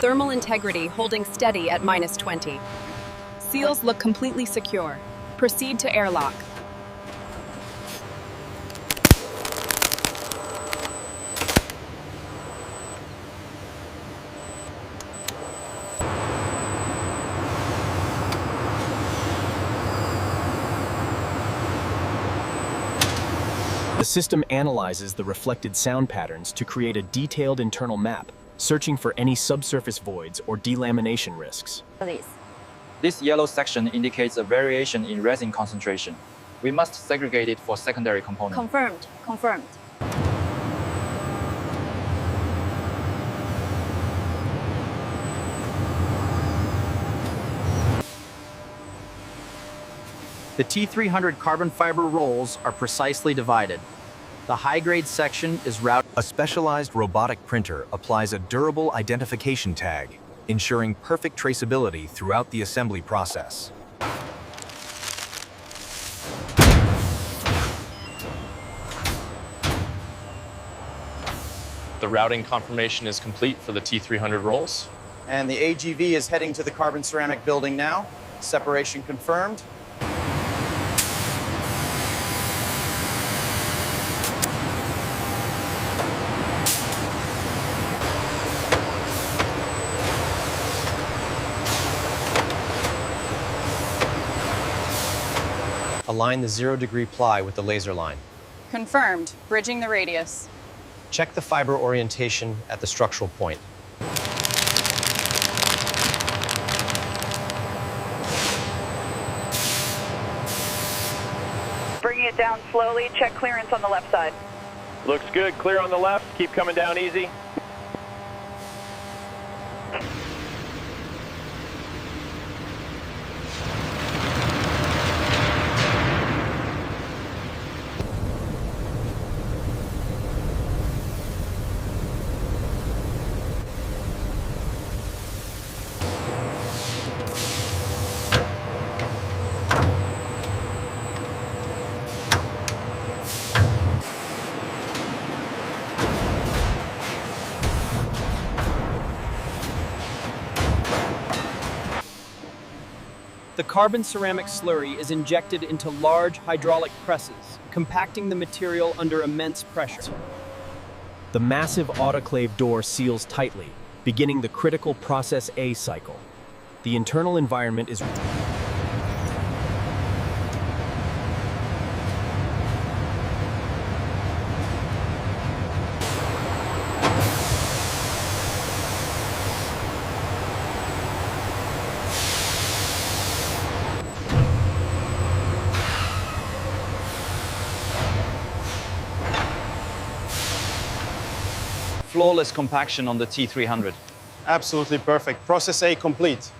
Thermal integrity holding steady at -20. Seals look completely secure. Proceed to airlock. The system analyzes the reflected sound patterns to create a detailed internal map, searching for any subsurface voids or delamination risks. This yellow section indicates a variation in resin concentration. We must segregate it for secondary components. Confirmed. Confirmed. The T300 carbon fiber rolls are precisely divided. The high-grade section is routed. A specialized robotic printer applies a durable identification tag, ensuring perfect traceability throughout the assembly process. The routing confirmation is complete for the T300 rolls. And the AGV is heading to the carbon ceramic building now. Separation confirmed. Align the 0-degree ply with the laser line. Confirmed. Bridging the radius. Check the fiber orientation at the structural point. Bringing it down slowly. Check clearance on the left side. Looks good. Clear on the left. Keep coming down easy. The carbon ceramic slurry is injected into large hydraulic presses, compacting the material under immense pressure. The massive autoclave door seals tightly, beginning the critical Process A cycle. The internal environment is Flawless compaction on the T300. Absolutely perfect. Process A complete.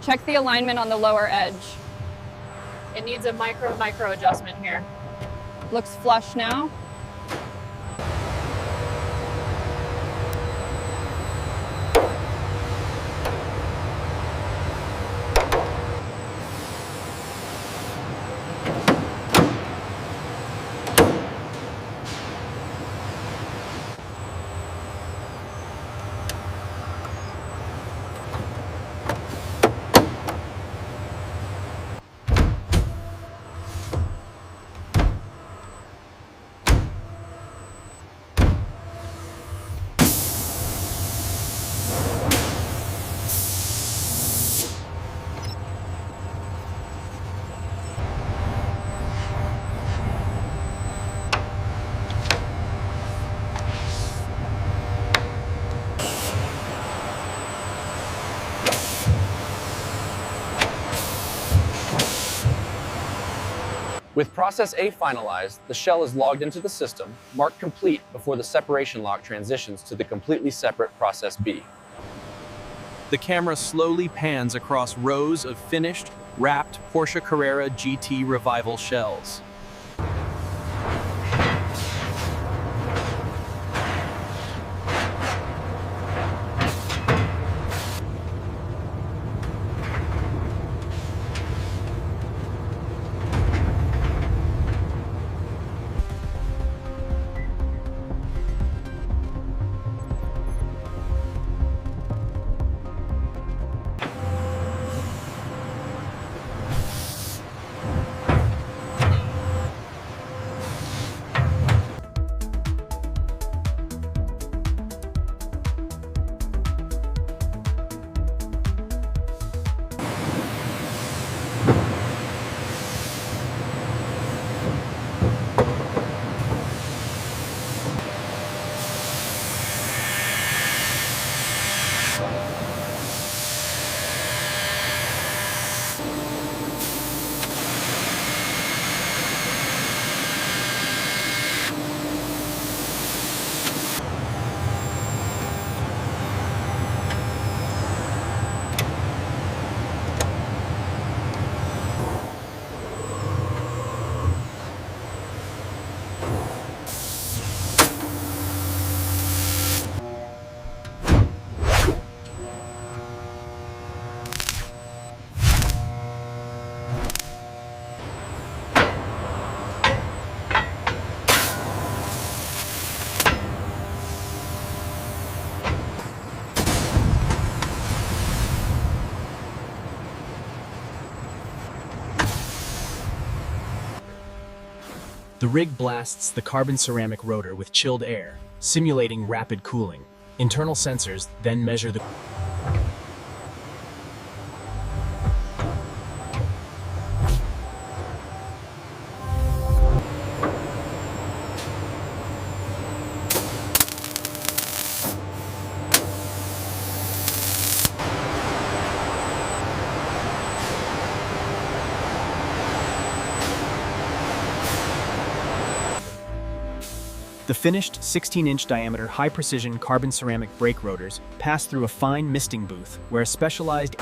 Check the alignment on the lower edge. It needs a micro adjustment here. Looks flush now. With process A finalized, the shell is logged into the system, marked complete before the separation lock transitions to the completely separate process B. The camera slowly pans across rows of finished, wrapped Porsche Carrera GT Revival shells. The rig blasts the carbon ceramic rotor with chilled air, simulating rapid cooling. Internal sensors then measure the The finished 16-inch diameter high-precision carbon ceramic brake rotors pass through a fine misting booth where a specialized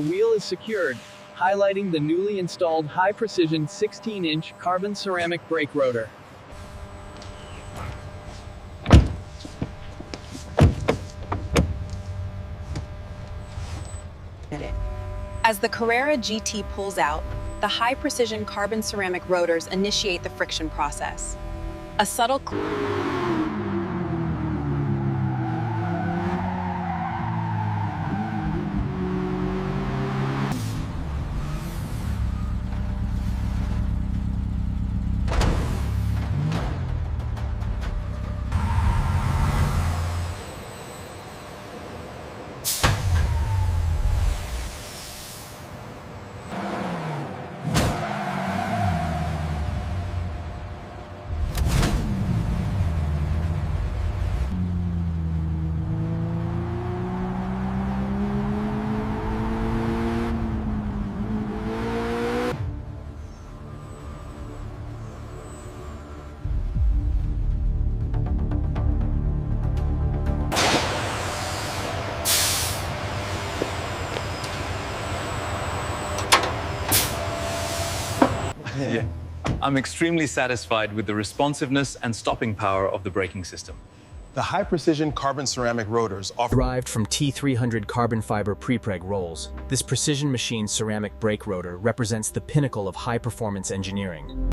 wheel is secured, highlighting the newly installed high-precision 16-inch carbon ceramic brake rotor. As the Carrera GT pulls out, the high-precision carbon ceramic rotors initiate the friction process. A subtle I'm extremely satisfied with the responsiveness and stopping power of the braking system. The high-precision carbon ceramic rotors offer Derived from T300 carbon fiber prepreg rolls, this precision machined ceramic brake rotor represents the pinnacle of high-performance engineering.